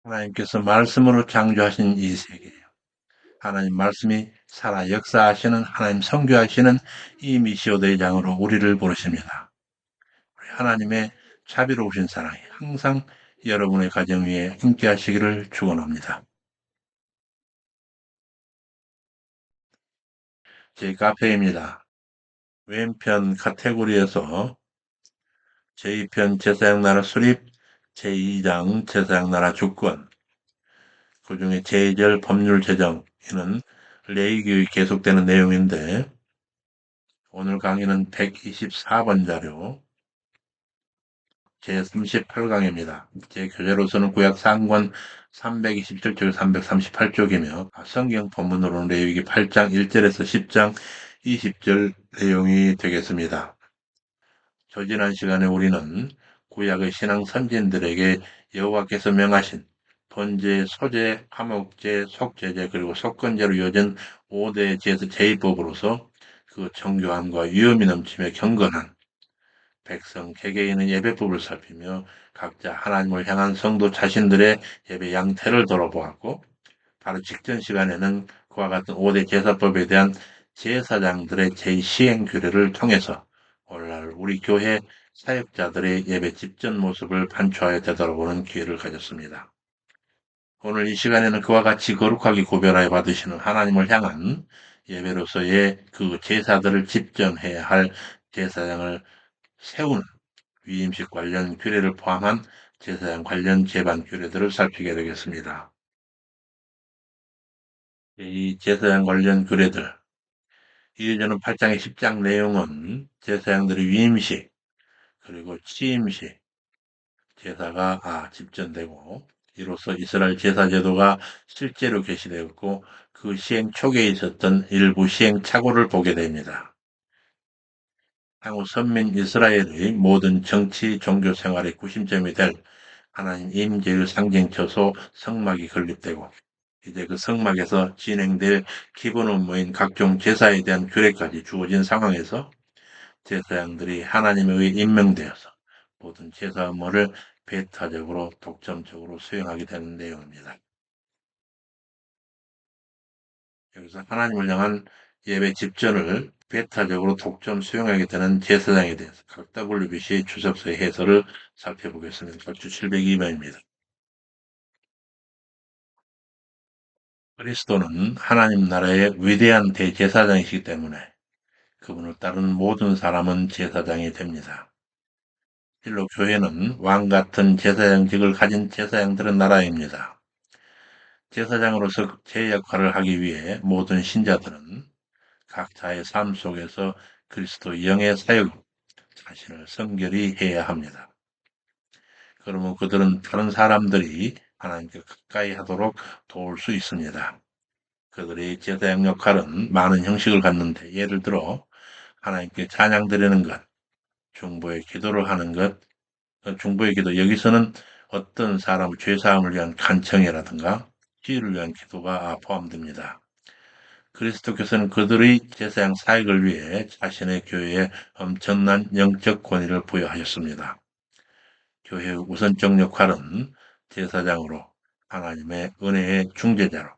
하나님께서 말씀으로 창조하신 이 세계예요. 하나님 말씀이 살아 역사하시는 하나님 성교하시는 이 미시오드의 장으로 우리를 부르십니다. 하나님의 자비로우신 사랑이 항상 여러분의 가정 위에 함께 하시기를 축원합니다. 제 카페입니다. 왼편 카테고리에서 제2편 제사장나라 수립, 제2장 제사장나라 주권, 그 중에 제2절 법률 제정, 이는 레위기의 계속되는 내용인데 오늘 강의는 124번 자료 제38강입니다. 제 교재로서는 구약 상권 327쪽 338쪽이며 성경 본문으로는 레위기 8장 1절에서 10장 20절 내용이 되겠습니다. 조지난 시간에 우리는 구약의 신앙 선진들에게 여호와께서 명하신 번제, 소제, 화목제, 속제제 그리고 속건제로 이어진 5대 제사 제의법으로서 그 정교함과 위험이 넘치며 경건한 백성 개개인의 예배법을 살피며 각자 하나님을 향한 성도 자신들의 예배 양태를 돌아보았고 바로 직전 시간에는 그와 같은 5대 제사법에 대한 제사장들의 제2시행 규례를 통해서 오늘날 우리 교회 사역자들의 예배 직전 모습을 반추하여 되돌아보는 기회를 가졌습니다. 오늘 이 시간에는 그와 같이 거룩하게 구별하여 받으시는 하나님을 향한 예배로서의 그 제사들을 집전해야 할 제사장을 세우는 위임식 관련 규례를 포함한 제사장 관련 제반 규례들을 살피게 되겠습니다. 이 제사장 관련 규례들, 이어지는 8장의 10장 내용은 제사장들의 위임식, 그리고 취임식, 제사가 집전되고 이로써 이스라엘 제사 제도가 실제로 개시되었고 그 시행 초기에 있었던 일부 시행착오를 보게 됩니다. 향후 선민 이스라엘의 모든 정치, 종교 생활의 구심점이 될 하나님 임재의 상징처소 성막이 건립되고 이제 그 성막에서 진행될 기본 업무인 각종 제사에 대한 규례까지 주어진 상황에서 제사장들이 하나님에 의해 임명되어서 모든 제사 업무를 배타적으로 독점적으로 수행하게 되는 내용입니다. 여기서 하나님을 향한 예배 집전을 배타적으로 독점 수행하게 되는 제사장에 대해서 각 WBC 주석서의 해설을 살펴보겠습니다. 각주 702번입니다. 그리스도는 하나님 나라의 위대한 대제사장이시기 때문에 그분을 따르는 모든 사람은 제사장이 됩니다. 실로 교회는 왕 같은 제사장직을 가진 제사장들의 나라입니다. 제사장으로서 제 역할을 하기 위해 모든 신자들은 각자의 삶 속에서 그리스도 영의 사역, 자신을 성결히 해야 합니다. 그러면 그들은 다른 사람들이 하나님께 가까이 하도록 도울 수 있습니다. 그들의 제사장 역할은 많은 형식을 갖는데 예를 들어 하나님께 찬양 드리는 것, 중보의 기도를 하는 것, 중보의 기도 여기서는 어떤 사람의 죄사함을 위한 간청이라든가 치유를 위한 기도가 포함됩니다. 그리스도께서는 그들의 제사장 사역을 위해 자신의 교회에 엄청난 영적 권위를 부여하셨습니다. 교회의 우선적 역할은 제사장으로 하나님의 은혜의 중재자로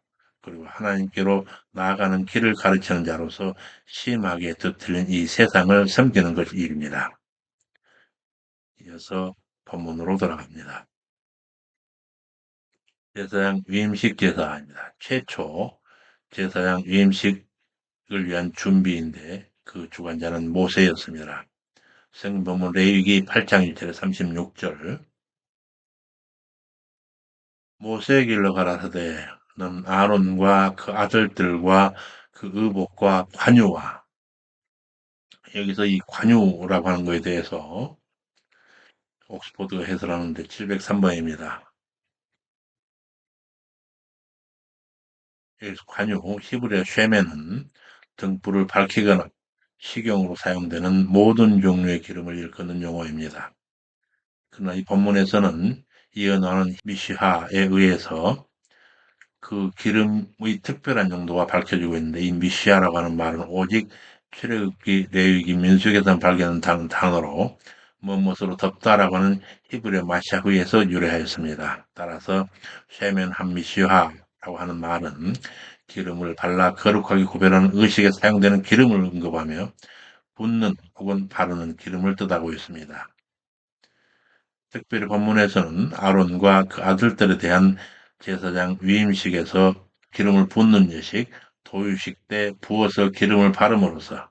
그리고 하나님께로 나아가는 길을 가르치는 자로서 심하게 뒤틀린 이 세상을 섬기는 것이 일입니다. 이어서 본문으로 돌아갑니다. 제사장 위임식 제사입니다. 최초 제사장 위임식을 위한 준비인데 그 주관자는 모세였습니다. 성경본문 레위기 8장 1절에 36절 모세에게 일러가라사대 는 아론과 그 아들들과 그 의복과 관유와 여기서 이 관유라고 하는 것에 대해서 옥스포드가 해설하는데 703번입니다. 여기서 관유, 히브리어 쉐메는 등불을 밝히거나 식용으로 사용되는 모든 종류의 기름을 일컫는 용어입니다. 그러나 이 본문에서는 이어 나오는 미시하에 의해서 그 기름의 특별한 용도가 밝혀지고 있는데 이 미시아라고 하는 말은 오직 출애굽기, 레위기, 민수기에서 발견한 단어로 뭐뭇으로 덮다라고 하는 히브리어 마샤후에서 유래하였습니다. 따라서 쉐멘 함미시화라고 하는 말은 기름을 발라 거룩하게 구별하는 의식에 사용되는 기름을 언급하며 붓는 혹은 바르는 기름을 뜻하고 있습니다. 특별히 본문에서는 아론과 그 아들들에 대한 제사장 위임식에서 기름을 붓는 예식, 도유식 때 부어서 기름을 바름으로써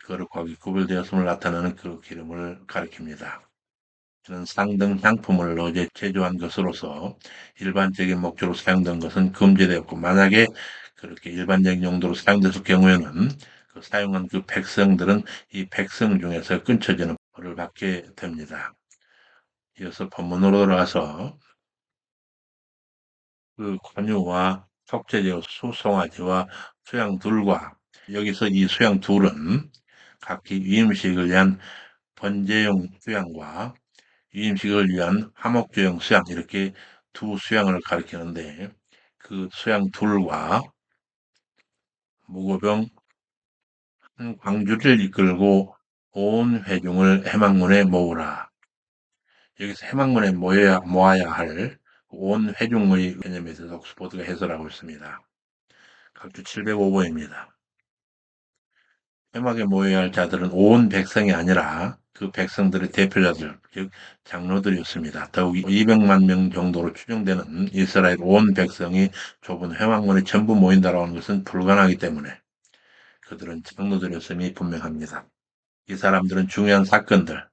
거룩하게 구별되었음을 나타내는 그 기름을 가리킵니다. 이는 상등 향품을 넣어 제조한 것으로서 일반적인 목적으로 사용된 것은 금지되었고, 만약에 그렇게 일반적인 용도로 사용됐을 경우에는 그 사용한 그 백성들은 이 백성 중에서 끊쳐지는 벌을 받게 됩니다. 이어서 본문으로 돌아가서 그 관유와 속죄제와 수송아지와 수양둘과, 여기서 이 수양둘은 각기 위임식을 위한 번제용 수양과 위임식을 위한 화목제용 수양, 이렇게 두 수양을 가리키는데, 그 수양둘과 무고병 한 광주를 이끌고 온 회중을 회막문에 모으라. 여기서 회막문에 모아야 할 온 회중의 개념에 대해서 옥스포드가 해설하고 있습니다. 각주 705번입니다. 회막에 모여야 할 자들은 온 백성이 아니라 그 백성들의 대표자들, 즉 장로들이었습니다. 더욱 200만 명 정도로 추정되는 이스라엘 온 백성이 좁은 회막문에 전부 모인다라고 하는 것은 불가능하기 때문에 그들은 장로들이었음이 분명합니다. 이 사람들은 중요한 사건들,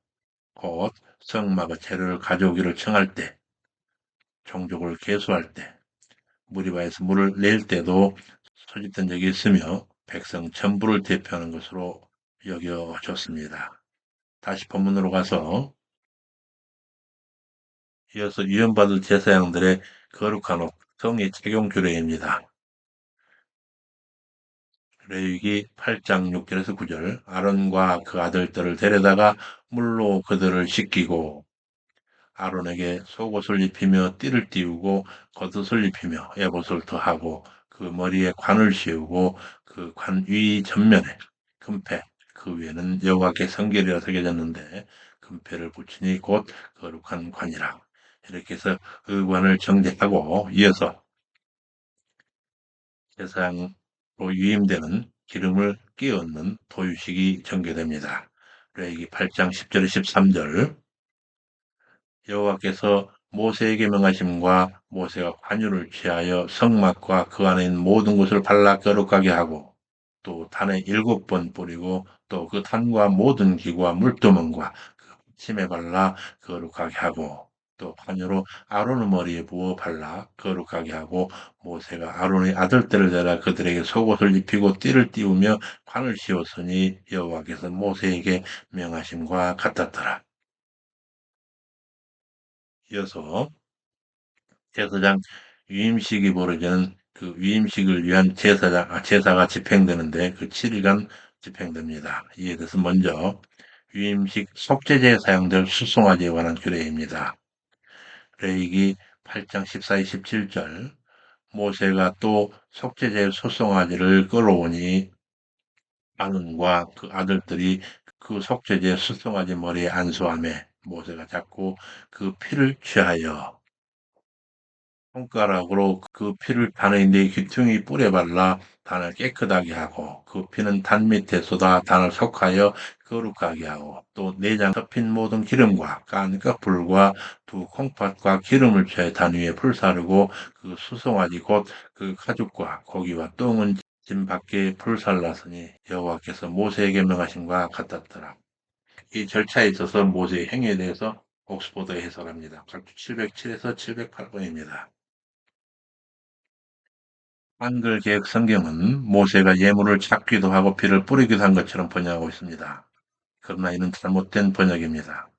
곧 성막의 재료를 가져오기를 청할 때, 종족을 계수할 때, 무리바에서 물을 낼 때도 소집된 적이 있으며 백성 전부를 대표하는 것으로 여겨졌습니다. 다시 본문으로 가서 이어서 유언받을 제사장들의 거룩한 옷, 성의 착용 규례입니다. 레위기 8장 6절에서 9절, 아론과 그 아들들을 데려다가 물로 그들을 씻기고 아론에게 속옷을 입히며 띠를 띠우고 겉옷을 입히며 에봇을 더하고 그 머리에 관을 씌우고 그 관 위 전면에 금패, 그 위에는 여호와께 성결이라 새겨졌는데 금패를 붙이니 곧 거룩한 관이라. 이렇게 해서 의관을 정제하고 이어서 제사장으로 유임되는 기름을 끼얹는 도유식이 전개됩니다. 레위기 8장 10절에 13절, 여호와께서 모세에게 명하심과 모세가 관유를 취하여 성막과 그 안에 있는 모든 것을 발라 거룩하게 하고 또 단에 7번 뿌리고 또 그 단과 모든 기구와 물두멍과 그 침에 발라 거룩하게 하고 또 관유로 아론의 머리에 부어 발라 거룩하게 하고 모세가 아론의 아들들을 데려 그들에게 속옷을 입히고 띠를 띠우며 관을 씌웠으니 여호와께서 모세에게 명하심과 같았더라. 이어서 제사장 위임식이 벌어지는 그 위임식을 위한 제사가 집행되는데 그 7일간 집행됩니다. 이에 대해서 먼저 위임식 속죄제에 사용될 수송아지에 관한 규례입니다. 레위기 8장 14, 17절, 모세가 또 속죄제 수송아지를 끌어오니 아론과 그 아들들이 그 속죄제 수송아지 머리에 안수하매 모세가 잡고 그 피를 취하여 손가락으로 그 피를 단의 네 귀퉁이 뿔에 발라 단을 깨끗하게 하고 그 피는 단 밑에 쏟아 단을 속하여 거룩하게 하고 또 내장 덮인 모든 기름과 깐 껍불과 두 콩팥과 기름을 취해 단 위에 불사르고 그 수송아지 곧 그 가죽과 고기와 똥은 진 밖에 불살랐으니 여호와께서 모세에게 명하심과 같았더라. 이 절차에 있어서 모세의 행위에 대해서 옥스포드에 해설합니다. 각주 707에서 708번입니다. 한글 개혁 성경은 모세가 예물을 잡기도 하고 피를 뿌리기도 한 것처럼 번역하고 있습니다. 그러나 이는 잘못된 번역입니다.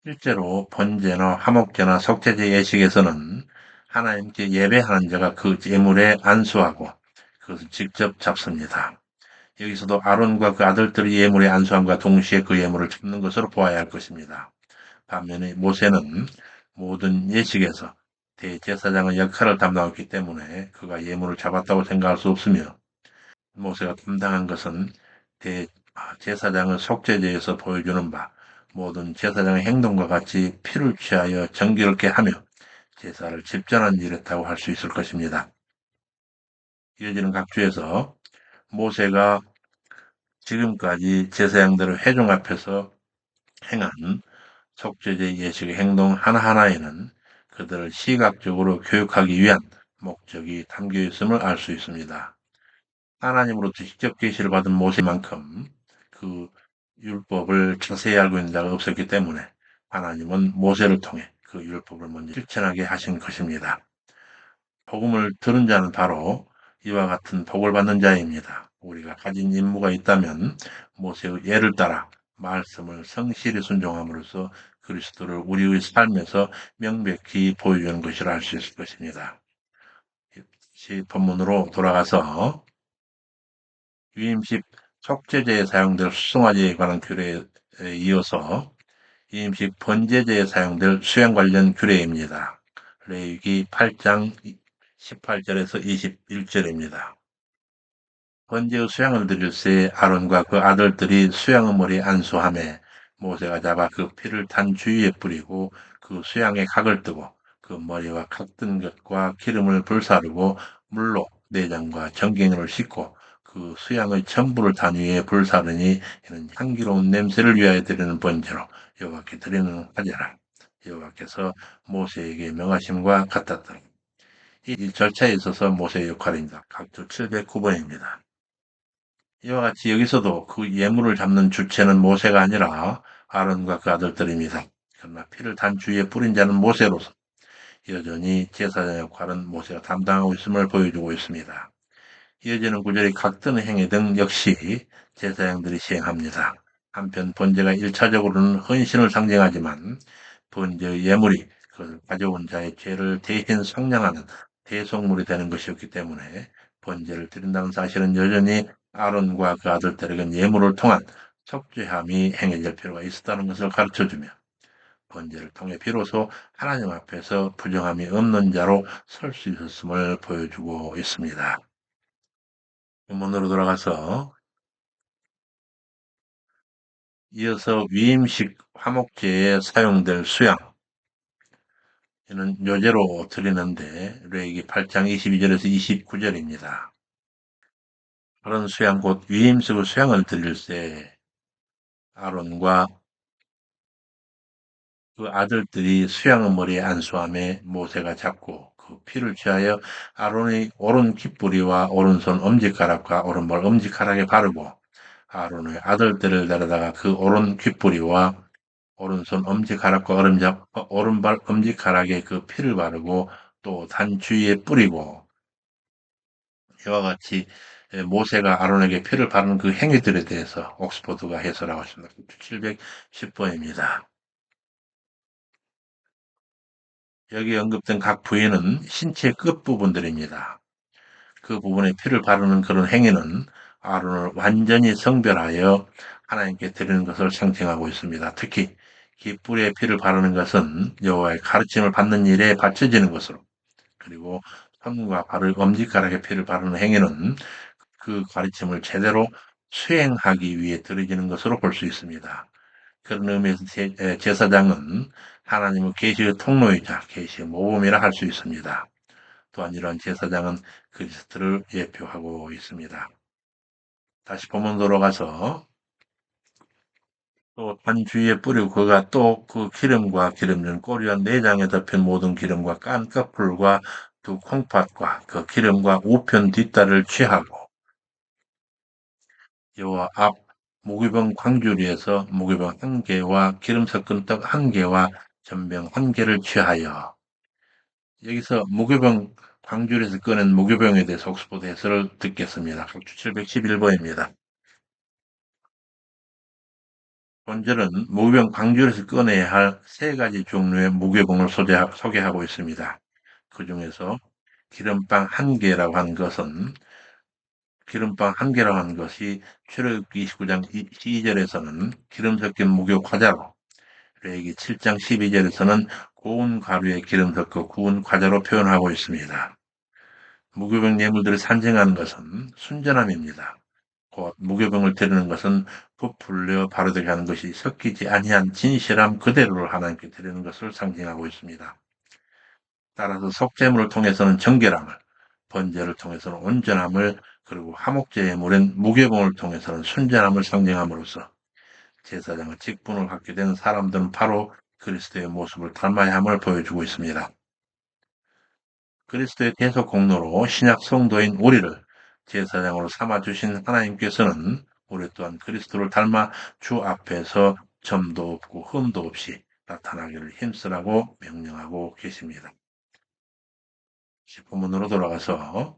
실제로 번제나 화목제나 속죄제 예식에서는 하나님께 예배하는 자가 그 예물에 안수하고 그것을 직접 잡습니다. 여기서도 아론과 그 아들들이 예물에 안수함과 동시에 그 예물을 잡는 것으로 보아야 할 것입니다. 반면에 모세는 모든 예식에서 대제사장의 역할을 담당했기 때문에 그가 예물을 잡았다고 생각할 수 없으며 모세가 담당한 것은 제사장의 속죄제에서 보여주는 바 모든 제사장의 행동과 같이 피를 취하여 정결케 하며 제사를 집전한 일이었다고 할 수 있을 것입니다. 이어지는 각주에서 모세가 지금까지 제사장들의 회중 앞에서 행한 속죄제 예식의 행동 하나하나에는 그들을 시각적으로 교육하기 위한 목적이 담겨 있음을 알 수 있습니다. 하나님으로부터 직접 계시를 받은 모세만큼 그 율법을 자세히 알고 있는 자가 없었기 때문에 하나님은 모세를 통해 그 율법을 먼저 실천하게 하신 것입니다. 복음을 들은 자는 바로 이와 같은 복을 받는 자입니다. 우리가 가진 임무가 있다면 모세의 예를 따라 말씀을 성실히 순종함으로써 그리스도를 우리의 삶에서 명백히 보여주는 것이라 할 수 있을 것입니다. 본문으로 돌아가서 유임식 속죄제에 사용될 수송아지에 관한 규례에 이어서 유임식 번제제에 사용될 수양 관련 규례입니다. 레위기 8장 18절에서 21절입니다. 번제의 수양을 드릴새 아론과 그 아들들이 수양의 머리에 안수하매 모세가 잡아 그 피를 단 주위에 뿌리고 그 수양의 각을 뜨고 그 머리와 각 뜬 것과 기름을 불사르고 물로 내장과 정갱이를 씻고 그 수양의 전부를 단 위에 불사르니 이는 향기로운 냄새를 위하여 드리는 번제로 여호와께 드리는 하제라. 여호와께서 모세에게 명하심과 같았더라. 이 절차에 있어서 모세의 역할입니다. 각주 709번입니다. 이와 같이 여기서도 그 예물을 잡는 주체는 모세가 아니라 아론과 그 아들들입니다. 그러나 피를 단 주위에 뿌린 자는 모세로서 여전히 제사장 역할은 모세가 담당하고 있음을 보여주고 있습니다. 이어지는 구절의 각드는 행위 등 역시 제사장들이 시행합니다. 한편 번제가 1차적으로는 헌신을 상징하지만 번제의 예물이 그것을 가져온 자의 죄를 대신 속량하는 대속물이 되는 것이었기 때문에 번제를 드린다는 사실은 여전히 아론과 그 아들들에겐 예물을 통한 속죄함이 행해질 필요가 있었다는 것을 가르쳐주며 번제를 통해 비로소 하나님 앞에서 부정함이 없는 자로 설 수 있었음을 보여주고 있습니다. 본문으로 돌아가서 이어서 위임식 화목제에 사용될 수양 이는 요제로 드리는데 레위기 8장 22절에서 29절입니다. 그런 수양 곧 위임식의 수양을 드릴 때 아론과 그 아들들이 수양의 머리에 안수함에 모세가 잡고 그 피를 취하여 아론의 오른 귓뿌리와 오른손 엄지가락과 오른발 엄지가락에 바르고 아론의 아들들을 데려다가 그 오른 귓뿌리와 오른손 엄지가락과 오른발 엄지가락에 그 피를 바르고 또 단 주위에 뿌리고 이와 같이 모세가 아론에게 피를 바르는 그 행위들에 대해서 옥스퍼드가 해설하고 있습니다. 710번입니다. 여기 언급된 각 부위는 신체 끝부분들입니다. 그 부분에 피를 바르는 그런 행위는 아론을 완전히 성별하여 하나님께 드리는 것을 상징하고 있습니다. 특히 깃불에 피를 바르는 것은 여호와의 가르침을 받는 일에 바쳐지는 것으로 그리고 손과 발을 엄지가락에 피를 바르는 행위는 그 가르침을 제대로 수행하기 위해 드려지는 것으로 볼 수 있습니다. 그런 의미에서 제사장은 하나님의 계시의 통로이자 계시의 모범이라 할 수 있습니다. 또한 이러한 제사장은 그리스도를 예표하고 있습니다. 다시 본문 돌아가서 또 단 주위에 뿌리고 그가 또 그 기름과 기름진 꼬리와 내장에 덮인 모든 기름과 깐 커플과 두 콩팥과 그 기름과 우편 뒷다리를 취하고 여호와 앞 무교병 광주리에서 무교병 한 개와 기름 섞은 떡 한 개와 전병 한 개를 취하여 여기서 무교병 광주리에서 꺼낸 무교병에 대해서 옥스포드 해설을 듣겠습니다. 각주 711번입니다. 본절은 무교병 광주리에서 꺼내야 할 세 가지 종류의 무교병을 소개하고 있습니다. 그 중에서 기름빵 한 개라고 하는 것은 기름빵 한 개라고 하는 것이 출애굽기 29장 12절에서는 기름 섞인 무교 과자로 레위기 7장 12절에서는 고운 가루에 기름 섞어 구운 과자로 표현하고 있습니다. 무교병 예물들을 산증하는 것은 순전함입니다. 곧 무교병을 드리는 것은 부풀려 바르게 하는 것이 섞이지 아니한 진실함 그대로를 하나님께 드리는 것을 상징하고 있습니다. 따라서 속죄물을 통해서는 정결함을, 번제를 통해서는 온전함을, 그리고 화목제 예물인 무교봉을 통해서는 순전함을 상징함으로써 제사장의 직분을 갖게 된 사람들은 바로 그리스도의 모습을 닮아야 함을 보여주고 있습니다. 그리스도의 대속 공로로 신약 성도인 우리를 제사장으로 삼아주신 하나님께서는 우리 또한 그리스도를 닮아 주 앞에서 점도 없고 흠도 없이 나타나기를 힘쓰라고 명령하고 계십니다. 본문으로 돌아가서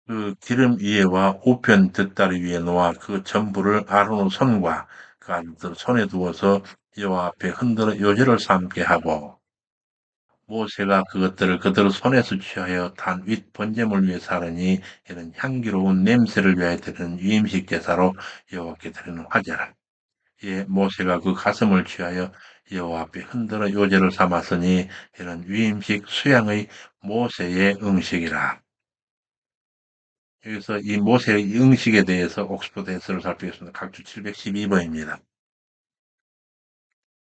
그 기름 위에와 우편 뒷다리 위에 놓아 그 전부를 아론의 손과 그 아들들 손에 두어서 여호와 앞에 흔들어 요제를 삼게 하고 모세가 그것들을 그들 손에서 취하여 단 윗 번제물 위에 사르니 이는 향기로운 냄새를 위하여 드리는 유임식 제사로 여호와께 드리는 화제라. 이에 모세가 그 가슴을 취하여 여호와 앞에 흔들어 요제를 삼았으니 이는 유임식 수양의 모세의 응식이라. 여기서 이 모세의 응식에 대해서 옥스퍼드 해설을 살피겠습니다. 각주 712번입니다.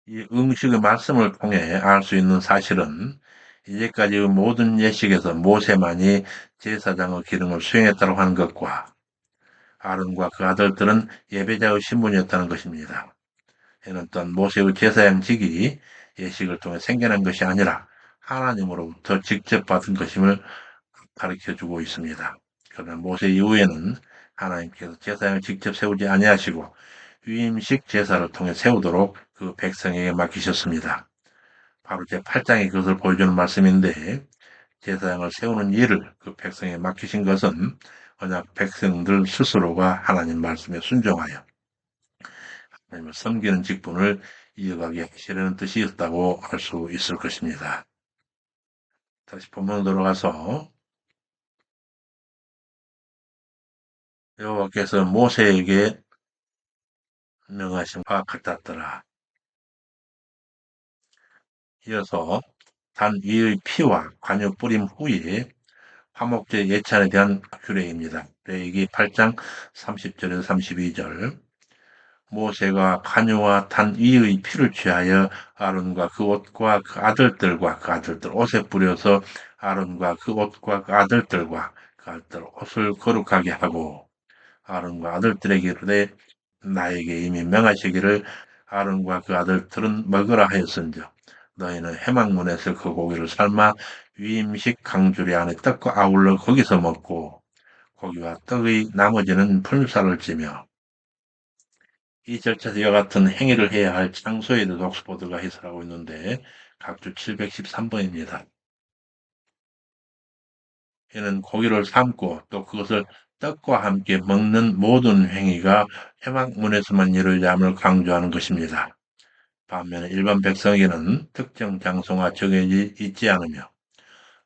이 응식의 말씀을 통해 알 수 있는 사실은 이제까지의 모든 예식에서 모세만이 제사장의 기능을 수행했다고 하는 것과 아론과 그 아들들은 예배자의 신분이었다는 것입니다. 이는 또한 모세의 제사장직이 예식을 통해 생겨난 것이 아니라 하나님으로부터 직접 받은 것임을 가르쳐주고 있습니다. 그러나 모세 이후에는 하나님께서 제사장을 직접 세우지 아니하시고 위임식 제사를 통해 세우도록 그 백성에게 맡기셨습니다. 바로 제8장이 그것을 보여주는 말씀인데 제사장을 세우는 일을 그 백성에 맡기신 것은 언약 백성들 스스로가 하나님 말씀에 순종하여 하나님을 섬기는 직분을 이어가게 하시려는 뜻이었다고 할 수 있을 것입니다. 다시 본문으로 돌아가서 여호와께서 모세에게 명하신 바 같았더라. 이어서 단 위의 피와 관유 뿌림 후에 화목제 예찬에 대한 규례입니다. 레위기 8장 30절에서 32절 모세가 관유와 단 위의 피를 취하여 아론과 그 옷과 그 아들들과 그 아들들 옷에 뿌려서 아론과 그 옷과 그 아들들과 그 아들들 옷을 거룩하게 하고 아론과 아들들에게 이르되 나에게 이미 명하시기를 아론과 그 아들들은 먹으라 하였은즉 너희는 해망문에서 그 고기를 삶아 위임식 강주리 안에 떡과 아울러 거기서 먹고 고기와 떡의 나머지는 풀살을 찌며 이 절차에서 이와 같은 행위를 해야 할 장소에 대해서 옥스포드가 해설하고 있는데 각주 713번입니다. 이는 고기를 삶고 또 그것을 떡과 함께 먹는 모든 행위가 회막문에서만 이루어야 함을 강조하는 것입니다. 반면에 일반 백성에게는 특정 장소가 정해져 있지 않으며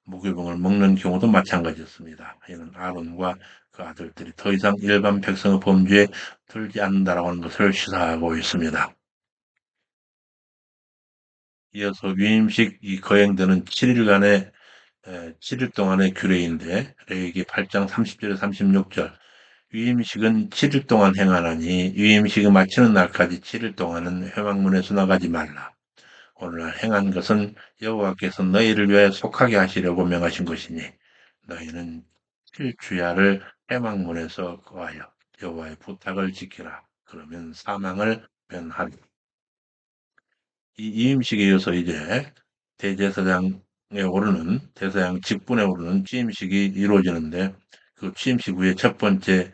무교병을 먹는 경우도 마찬가지였습니다. 이는 아론과 그 아들들이 더 이상 일반 백성의 범주에 들지 않는다라고 하는 것을 시사하고 있습니다. 이어서 위임식이 거행되는 7일간의 7일 동안의 규례인데 레위기 8장 30절에 36절 위임식은 7일 동안 행하나니 위임식이 마치는 날까지 7일 동안은 회막문에서 나가지 말라. 오늘날 행한 것은 여호와께서 너희를 위하여 속하게 하시려고 명하신 것이니 너희는 7주야를 회막문에서 거하여 여호와의 부탁을 지키라. 그러면 사망을 면하리라. 이 이임식에 이어서 이제 대제사장에 오르는 대사장 직분에 오르는 취임식이 이루어지는데 그 취임식 후에 첫 번째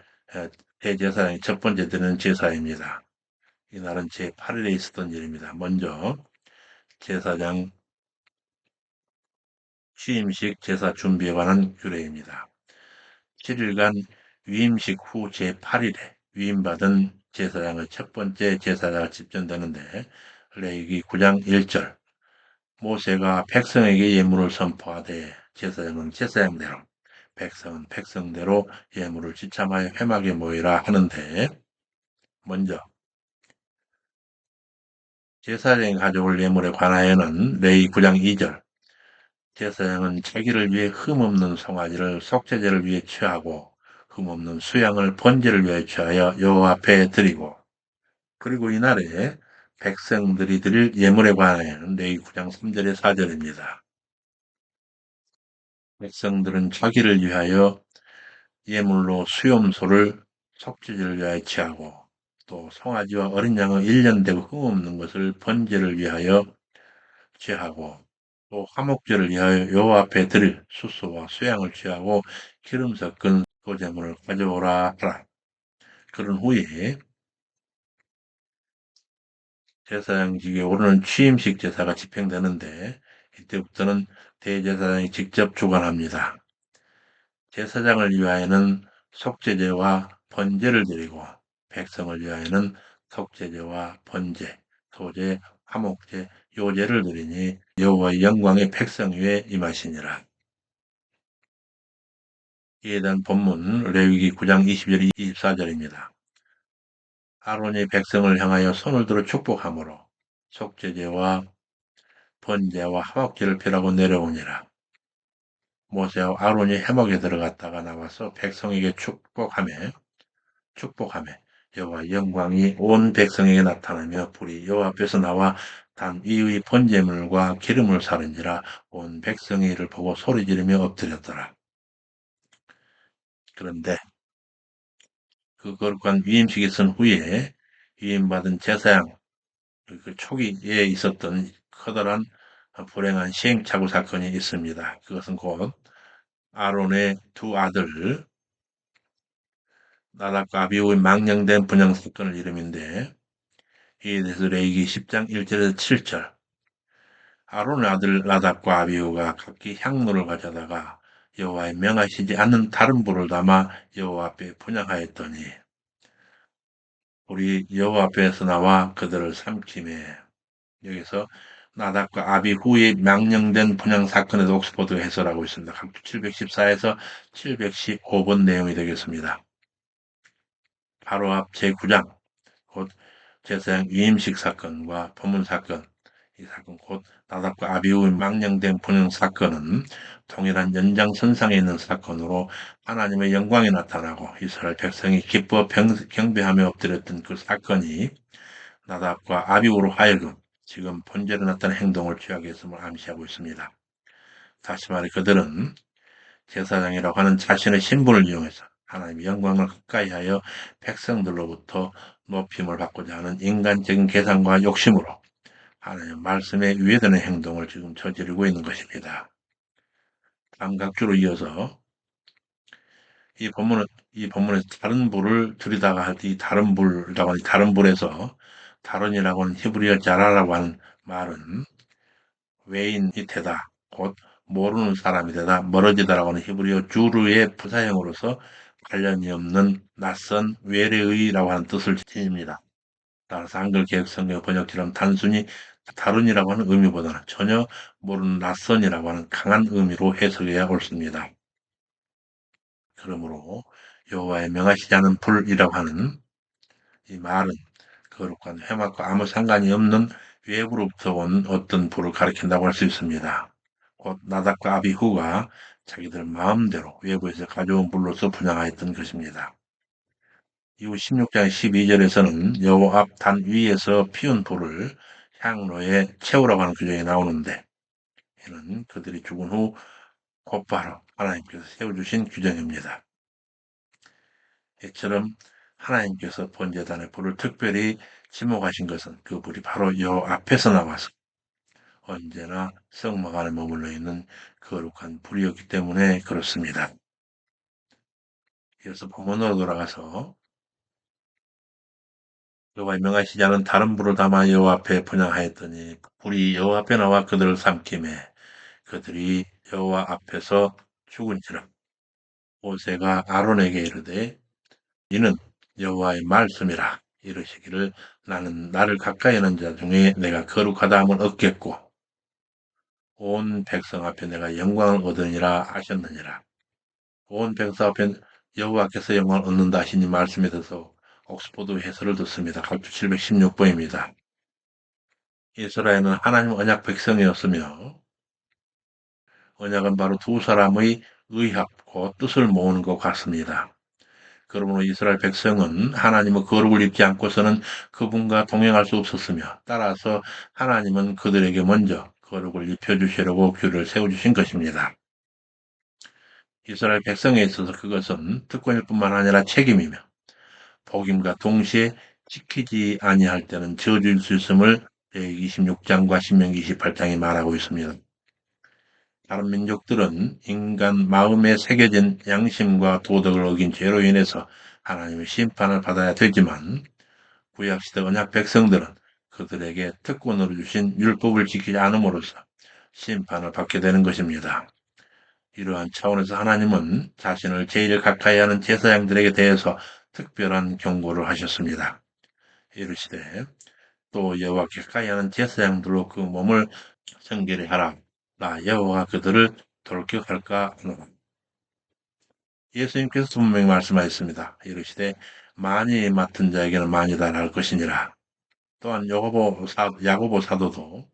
대제사장이 첫 번째 드리는 제사입니다. 이날은 제8일에 있었던 일입니다. 먼저 제사장 취임식 제사 준비에 관한 규례입니다. 7일간 위임식 후 제8일에 위임받은 제사장의 첫 번째 제사가 집전되는데 레위기 9장 1절 모세가 백성에게 예물을 선포하되 제사장은 제사장대로 백성은 백성대로 예물을 지참하여 회막에 모이라 하는데 먼저 제사장이 가져올 예물에 관하여는 레위 9장 2절 제사장은 자기를 위해 흠없는 송아지를 속죄제를 위해 취하고 흠없는 수양을 번제를 위하여 취하여 여호와 앞에 드리고 그리고 이날에 백성들이 드릴 예물에 관하여는 레위 9장 3절에 4절입니다. 백성들은 자기를 위하여 예물로 수염소를 속죄제를 위하여 취하고 또 송아지와 어린 양의 1년 되고 흠없는 것을 번제를 위하여 취하고 또 화목제를 위하여 여호와 앞에 드릴 숫소와 수양을 취하고 기름 섞은 소제물을 가져오라 하라. 그런 후에 제사장직에 오르는 취임식 제사가 집행되는데 이때부터는 대제사장이 직접 주관합니다. 제사장을 위하여는 속죄제와 번제를 드리고 백성을 위하여는 속죄제와 번제, 도제, 화목제, 요제를 드리니 여호와의 영광의 백성 위에 임하시니라. 이에 대한 본문 레위기 9장 20절 24절입니다. 아론이 백성을 향하여 손을 들어 축복하므로 속죄제와 번제와 화목제를 피라고 내려오니라. 모세와 아론이 해먹에 들어갔다가 나와서 백성에게 축복하며 여호와 영광이 온 백성에게 나타나며 불이 여호와 앞에서 나와 단 위의 번제물과 기름을 사른지라 온 백성이 이를 보고 소리 지르며 엎드렸더라. 그런데 그 거룩한 위임식이 있은 후에 위임받은 제사장 그 초기에 있었던 커다란 불행한 시행착오 사건이 있습니다. 그것은 곧 아론의 두 아들 나답과 아비후의 망령된 분양 사건을 이름인데 이에 대해서 레위기 10장 1절에서 7절 아론의 아들 나답과 아비후가 각기 향로를 가져다가 여호와의 명하시지 않는 다른 불을 담아 여호와 앞에 분향하였더니 우리 여호와 앞에서 나와 그들을 삼키매 여기서 나답과 아비후의 망령된 분향 사건에도 옥스퍼드가 해설하고 있습니다. 각주 714에서 715번 내용이 되겠습니다. 바로 앞 제9장 곧 제사장 위임식 사건과 포문 사건 이 사건 곧 나답과 아비후의 망령된 분향 사건은 동일한 연장선상에 있는 사건으로 하나님의 영광이 나타나고 이스라엘 백성이 기뻐 경배하며 엎드렸던 그 사건이 나답과 아비후로 하여금 지금 번제로 나타난 행동을 취하게 했음을 암시하고 있습니다. 다시 말해 그들은 제사장이라고 하는 자신의 신분을 이용해서 하나님의 영광을 가까이 하여 백성들로부터 높임을 받고자 하는 인간적인 계산과 욕심으로 하나님의 말씀에 위배되는 행동을 지금 저지르고 있는 것입니다. 다음 각주로 이어서 이 본문에서 다른 불을 들이다가 할 때 이 다른 불이라고 하는 다른 불에서 다른이라고 하는 히브리어 자라라고 하는 말은 외인이 되다 곧 모르는 사람이 되다 멀어지다라고 하는 히브리어 주르의 부사형으로서 관련이 없는 낯선 외래의라고 하는 뜻을 지닙니다. 따라서 한글 개혁 성경 번역처럼 단순히 다른이라고 하는 의미보다는 전혀 모르는 낯선이라고 하는 강한 의미로 해석해야 옳습니다. 그러므로 여호와의 명하시지 않은 불이라고 하는 이 말은 거룩한 회막과 아무 상관이 없는 외부로부터 온 어떤 불을 가리킨다고 할 수 있습니다. 곧 나답과 아비후가 자기들 마음대로 외부에서 가져온 불로서 분양하였던 것입니다. 이후 16장 12절에서는 여호와 앞 단 위에서 피운 불을 향로에 채우라고 하는 규정이 나오는데 이는 그들이 죽은 후 곧바로 하나님께서 세워주신 규정입니다. 이처럼 하나님께서 번제단의 불을 특별히 지목하신 것은 그 불이 바로 여호와 앞에서 나와서 언제나 성막 안에 머물러 있는 거룩한 불이었기 때문에 그렇습니다. 이어서 본문으로 돌아가서 여호와의 명하시지 않은 다른 불을 담아 여호와 앞에 분향하였더니 불이 여호와 앞에 나와 그들을 삼키매 그들이 여호와 앞에서 죽은지라. 모세가 아론에게 이르되 이는 여호와의 말씀이라 이르시기를 나는 나를 가까이 하는 자 중에 내가 거룩하다 함을 얻겠고 온 백성 앞에 내가 영광을 얻으니라 하셨느니라. 온 백성 앞에 여호와께서 영광을 얻는다 하시니 말씀에 대해서 옥스포드 해설을 듣습니다. 각주 716번입니다. 이스라엘은 하나님 언약 백성이었으며 언약은 바로 두 사람의 의합, 곧 뜻을 모으는 것 같습니다. 그러므로 이스라엘 백성은 하나님의 거룩을 입지 않고서는 그분과 동행할 수 없었으며 따라서 하나님은 그들에게 먼저 거룩을 입혀주시려고 규를 세워주신 것입니다. 이스라엘 백성에 있어서 그것은 특권일 뿐만 아니라 책임이며 복임과 동시에 지키지 아니할 때는 저주일 수 있음을 레위기 26장과 신명기 28장이 말하고 있습니다. 다른 민족들은 인간 마음에 새겨진 양심과 도덕을 어긴 죄로 인해서 하나님의 심판을 받아야 되지만 구약시대 언약 백성들은 그들에게 특권으로 주신 율법을 지키지 않음으로써 심판을 받게 되는 것입니다. 이러한 차원에서 하나님은 자신을 제일 가까이 하는 제사장들에게 대해서 특별한 경고를 하셨습니다. 이르시되 또 여호와께 가까이 하는 제사장들로 그 몸을 성결히 하라. 나 여호와가 그들을 돌격할까 하노라. 예수님께서 분명히 말씀하셨습니다. 이르시되 많이 맡은 자에게는 많이 달할 것이니라. 또한 야고보 사도도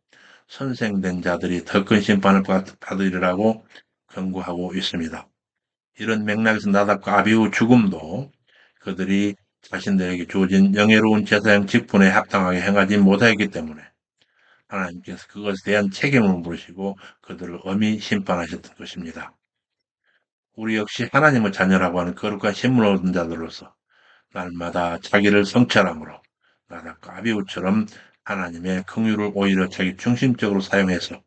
선생된 자들이 더 큰 심판을 받으리라고 경고하고 있습니다. 이런 맥락에서 나답과 아비후 죽음도 그들이 자신들에게 주어진 영예로운 제사장 직분에 합당하게 행하지 못하였기 때문에 하나님께서 그것에 대한 책임을 물으시고 그들을 엄히 심판하셨던 것입니다. 우리 역시 하나님의 자녀라고 하는 거룩한 신분을 얻은 자들로서 날마다 자기를 성찰함으로 나답과 아비후처럼 하나님의 긍휼을 오히려 자기 중심적으로 사용해서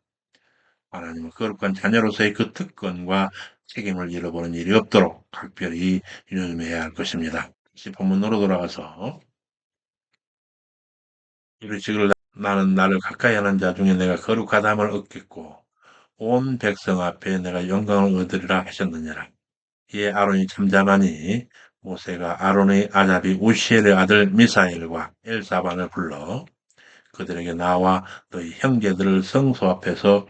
하나님의 거룩한 자녀로서의 그 특권과 책임을 잃어버리는 일이 없도록 각별히 유념해야 할 것입니다. 다시 본문으로 돌아가서 이르시기를 나는 나를 가까이 하는 자 중에 내가 거룩하다함을 얻겠고 온 백성 앞에 내가 영광을 얻으리라 하셨느니라. 이에 아론이 잠잠하니 모세가 아론의 아잡이 우시엘의 아들 미사엘과 엘사반을 불러 그들에게 나와 너희 형제들을 성소 앞에서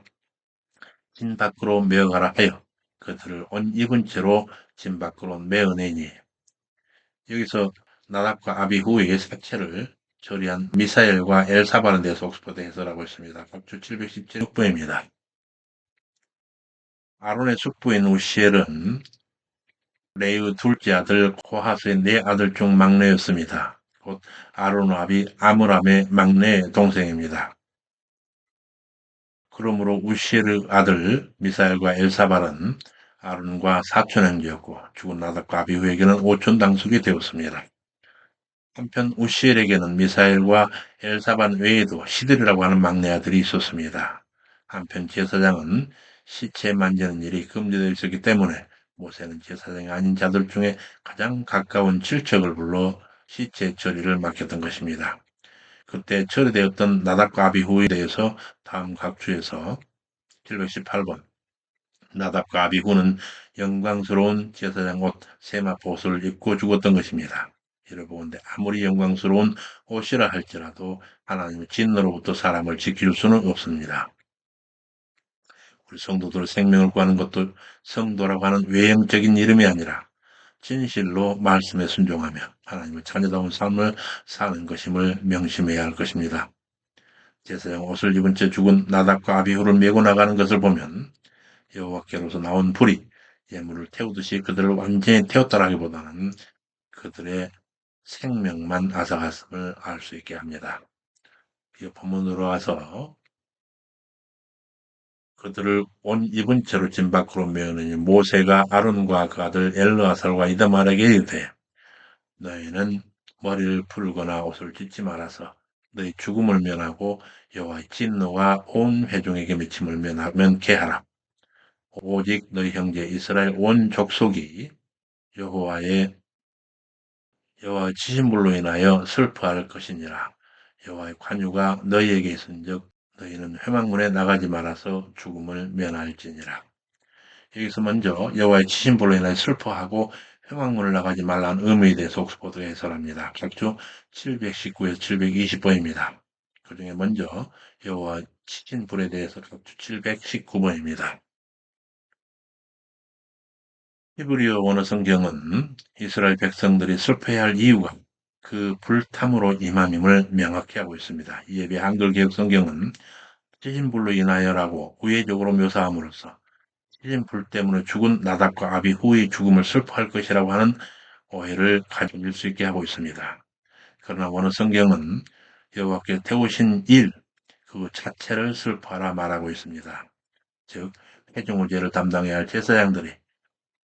진 밖으로 메어가라 하여 그들을 옷 입은 채로 진 밖으로 메어내니 여기서 나답과 아비후의 사체를 처리한 미사엘과 엘사반에 대해서 옥스퍼드 해설하고 있습니다. 각주 717쪽부입니다. 아론의 숙부인 우시엘은 레위 둘째 아들 코하스의 네 아들 중 막내였습니다. 곧 아론의 아비 아므람의 막내 동생입니다. 그러므로 우시엘의 아들 미사엘과 엘사발은 아론과 사촌 형제였고 죽은 나답과 아비후에게는 오촌 당숙이 되었습니다. 한편 우시엘에게는 미사엘과 엘사반 외에도 시들이라고 하는 막내 아들이 있었습니다. 한편 제사장은 시체 만지는 일이 금지되어 있었기 때문에 모세는 제사장이 아닌 자들 중에 가장 가까운 칠척을 불러 시체 처리를 맡겼던 것입니다. 그때 처리되었던 나답과 아비후에 대해서 다음 각주에서 718번 나답과 아비후는 영광스러운 제사장 옷 세마포 옷을 입고 죽었던 것입니다. 이를 보는데 아무리 영광스러운 옷이라 할지라도 하나님의 진노로부터 사람을 지킬 수는 없습니다. 우리 성도들 생명을 구하는 것도 성도라고 하는 외형적인 이름이 아니라 진실로 말씀에 순종하며 하나님의 자녀다운 삶을 사는 것임을 명심해야 할 것입니다. 제사장 옷을 입은 채 죽은 나답과 아비후를 메고 나가는 것을 보면 여호와께로서 나온 불이 예물을 태우듯이 그들을 완전히 태웠다라기보다는 그들의 생명만 앗아갔음을 알 수 있게 합니다. 이 본문으로 와서 그들을 옷 입은 채로 진 밖으로 메어내니 모세가 아론과 그 아들 엘르아살과 이다말에게 이르되 너희는 머리를 풀거나 옷을 찢지 말아서 너희 죽음을 면하고 여호와의 진노가 온 회중에게 미침을 면케 하라. 오직 너희 형제 이스라엘 온 족속이 여호와의 지신불로 인하여 슬퍼할 것이니라. 여호와의 관유가 너희에게 있은즉 너희는 회막문에 나가지 말아서 죽음을 면할지니라. 여기서 먼저 여호와의 지신불로 인하여 슬퍼하고 회막문을 나가지 말라는 의미에 대해서 옥스퍼드가 해설합니다. 각주 719에서 720번입니다. 그 중에 먼저 여호와 지신불에 대해서 각주 719번입니다. 히브리어 원어 성경은 이스라엘 백성들이 슬퍼해야 할 이유가 그 불탐으로 임함임을 명확히 하고 있습니다. 이에 비해 한글 개혁 성경은 시신불로 인하여라고 우회적으로 묘사함으로써 시신불 때문에 죽은 나답과 아비후의 죽음을 슬퍼할 것이라고 하는 오해를 가질 수 있게 하고 있습니다. 그러나 오늘 성경은 여호와께 태우신 일, 그 자체를 슬퍼하라 말하고 있습니다. 즉 회중의제를 담당해야 할 제사장들이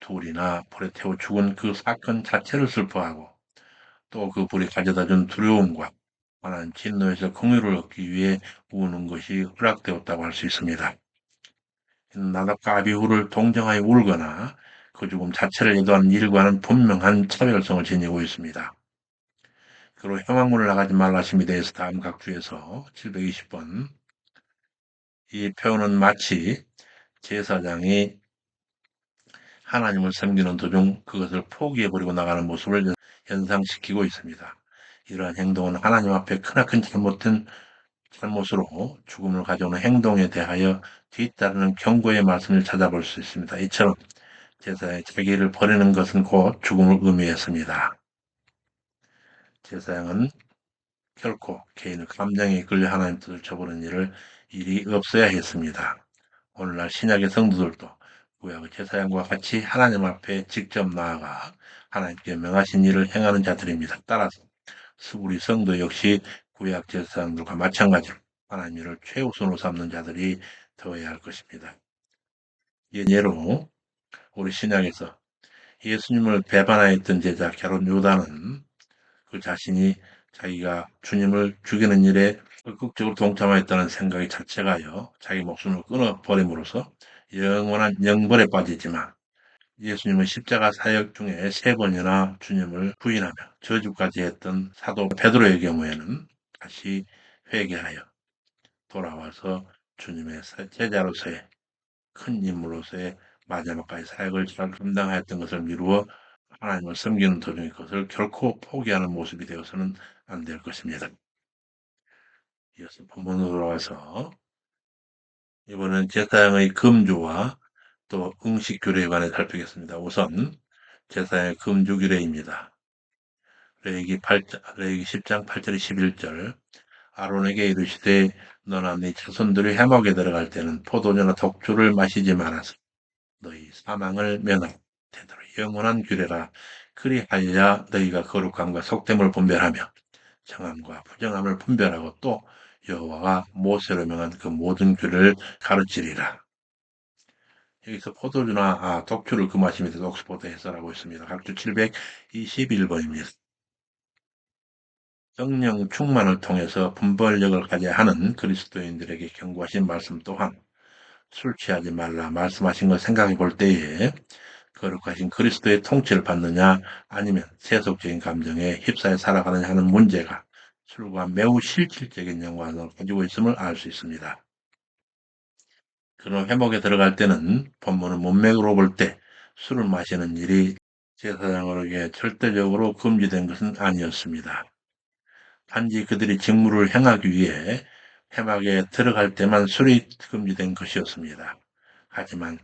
둘이나 불에 태워 죽은 그 사건 자체를 슬퍼하고 또 그 불이 가져다준 두려움과 하나님 진노에서 긍휼을 얻기 위해 우는 것이 허락되었다고 할 수 있습니다. 나답과 아비후를 동정하여 울거나 그 죽음 자체를 의도하는 일과는 분명한 차별성을 지니고 있습니다. 그리고 형왕문을 나가지 말라 하심에 대해서 다음 각주에서 720번 이 표현은 마치 제사장이 하나님을 섬기는 도중 그것을 포기해버리고 나가는 모습을 연상시키고 있습니다. 이러한 행동은 하나님 앞에 크나큰 잘못으로 죽음을 가져오는 행동에 대하여 뒤따르는 경고의 말씀을 찾아볼 수 있습니다. 이처럼 제사장의 자기를 버리는 것은 곧 죽음을 의미했습니다. 제사장은 결코 개인의 감정에 이끌려 하나님 뜻을 저버리는 일이 없어야 했습니다. 오늘날 신약의 성도들도 구약의 제사장과 같이 하나님 앞에 직접 나아가 하나님께 명하신 일을 행하는 자들입니다. 따라서 우리 성도 역시 구약 제사장들과 마찬가지로 하나님 일을 최우선으로 삼는 자들이 되어야 할 것입니다. 예로 우리 신약에서 예수님을 배반하였던 제자 게롯 요다는 그 자신이 자기가 주님을 죽이는 일에 적극적으로 동참하였다는 생각 자체가요, 자기 목숨을 끊어버림으로써 영원한 영벌에 빠지지만 예수님은 십자가 사역 중에 3번이나 주님을 부인하며 저주까지 했던 사도 베드로의 경우에는 다시 회개하여 돌아와서 주님의 제자로서의 큰 인물로서의 마지막까지 사역을 잘 감당하였던 것을 미루어 하나님을 섬기는 도중의 것을 결코 포기하는 모습이 되어서는 안 될 것입니다. 이어서 본문으로 돌아와서 이번엔 제사장의 금주와 또 응식 규례에 관해 살피겠습니다. 우선 제사장의 금주 규례입니다. 레위기 10장 8절 11절 아론에게 이르시되 너나 네 자손들이 회막에 들어갈 때는 포도주나 독주를 마시지 말아서 너희 사망을 면하라. 되도록 영원한 규례라. 그리하여야 너희가 거룩함과 속됨을 분별하며 정함과 부정함을 분별하고 또 여호와가 모세로 명한 그 모든 규례를 가르치리라. 여기서 포도주나 독주를 금하심에 대해서 옥스포드 해설하고 있습니다. 각주 721번입니다. 성령 충만을 통해서 분별력을 가져야 하는 그리스도인들에게 경고하신 말씀 또한 술 취하지 말라 말씀하신 걸 생각해 볼 때에 거룩하신 그리스도의 통치를 받느냐 아니면 세속적인 감정에 휩싸여 살아가느냐 하는 문제가 술과 매우 실질적인 연관을 가지고 있음을 알 수 있습니다. 그런 회목에 들어갈 때는 본문은 문맥으로 볼 때 술을 마시는 일이 제사장으로게 절대적으로 금지된 것은 아니었습니다. 단지 그들이 직무를 행하기 위해 회막에 들어갈 때만 술이 금지된 것이었습니다. 하지만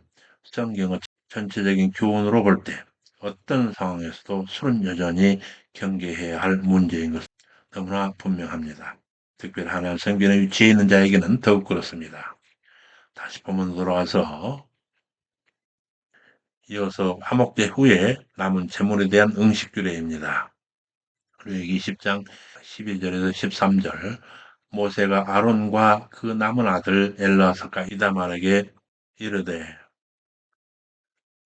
성경의 전체적인 교훈으로 볼 때 어떤 상황에서도 술은 여전히 경계해야 할 문제인 것은 너무나 분명합니다. 특별히 하나님 성경에 위치해 있는 자에게는 더욱 그렇습니다. 다시 본문으로 돌아와서 이어서 화목제 후에 남은 제물에 대한 응식 규례입니다. 레위기 10장 12절에서 13절 모세가 아론과 그 남은 아들 엘르아살과 이다말에게 이르되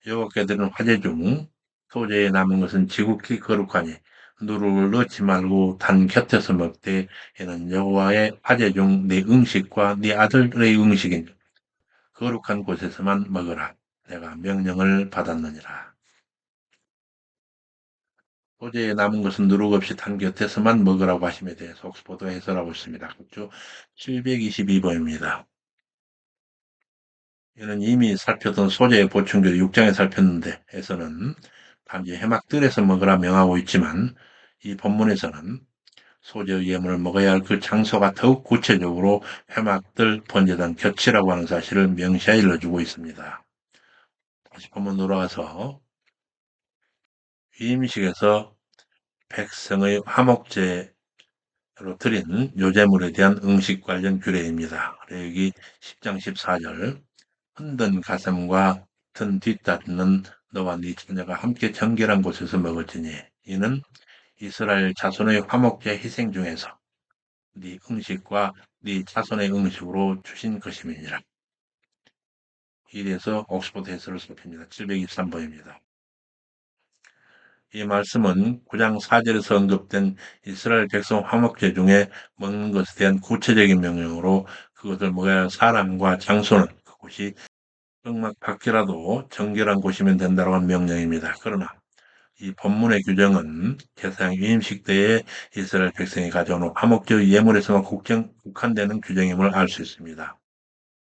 여호와께 드리는 화제 중 소재에 남은 것은 지극히 거룩하니 누룩을 넣지 말고 단 곁에서 먹되 이는 여호와의 화제 중 네 음식과 네 아들의 음식인 거룩한 곳에서만 먹으라. 내가 명령을 받았느니라. 소재에 남은 것은 누룩 없이 단 곁에서만 먹으라고 하심에 대해서 옥스포드 해설하고 있습니다. 각주 722번입니다. 이는 이미 살펴던 소재의 보충교를 6장에 살폈는데 에서는 단지 해막들에서 먹으라 명하고 있지만 이 본문에서는 소재의 예물을 먹어야 할 그 장소가 더욱 구체적으로 해막들 번제단 곁이라고 하는 사실을 명시하여 일러주고 있습니다. 다시 본문 돌아와서 위임식에서 백성의 화목제로 드린 요제물에 대한 응식 관련 규례입니다. 레위기 10장 14절 흔든 가슴과 든 뒷다리는 너와 네 자녀가 함께 정결한 곳에서 먹을지니 이는 이스라엘 자손의 화목제 희생 중에서 네 음식과 네 자손의 음식으로 주신 것임이니라. 이래서 옥스퍼드 해설을 살핍니다. 723번입니다. 이 말씀은 9장 4절에서 언급된 이스라엘 백성 화목제 중에 먹는 것에 대한 구체적인 명령으로 그것을 먹어야 할 사람과 장소는 그곳이 정막 밖이라도 정결한 곳이면 된다고 하는 명령입니다. 그러나 이 본문의 규정은 제사장 위임식 때에 이스라엘 백성이 가져온 화목제의 예물에서만 국한되는 규정임을 알 수 있습니다.